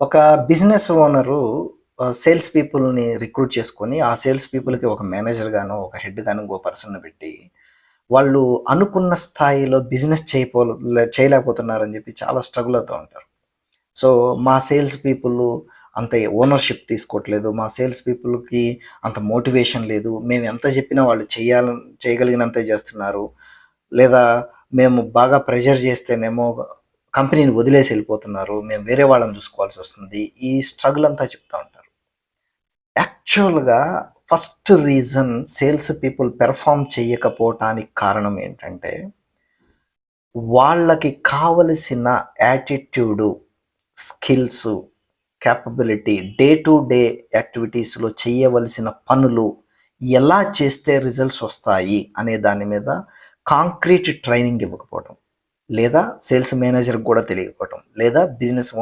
ఒక business owner sales పీపుల్‌ని recruit చేసుకొని, ఆ సేల్స్ పీపుల్‌కి ఒక మేనేజర్ గానో, ఒక హెడ్ గానో ఇంకో పర్సన్‌ని పెట్టి, వాళ్ళు అనుకున్న స్థాయిలో బిజినెస్ చేయలేకపోతున్నారని చెప్పి చాలా స్ట్రగుల్ అవుతూ ఉంటారు. సో, మా సేల్స్ పీపుల్ అంత ఓనర్‌షిప్ తీసుకోవట్లేదు. మా సేల్స్ పీపుల్‌కి అంత మోటివేషన్ లేదు. మేము ఎంత చెప్పినా వాళ్ళు చేయగలిగినంతే చేస్తున్నారు. లేదా మేము బాగా ప్రెషర్ చేస్తేనేమో కంపెనీని వదిలేసి వెళ్ళిపోతున్నారు. మేము వేరే వాళ్ళని చూసుకోవాల్సొస్తుంది. ఈ స్ట్రగుల్ అంతా చెప్తా ఉంటారు. యాక్చువల్‌గా first reason sales people perform చేయకపోవటానికి కారణం ఏంటంటే, వాళ్ళకి కావలసిన attitude, skills, capability, day to day యాక్టివిటీస్‌లో చేయవలసిన పనులు ఎలా చేస్తే రిజల్ట్స్ వస్తాయి అనే దాని మీద కాంక్రీట్ ట్రైనింగ్ ఇవ్వకపోవటం. లేదా సేల్స్ మేనేజర్‌కి కూడా తెలియకపోవటం. లేదా బిజినెస్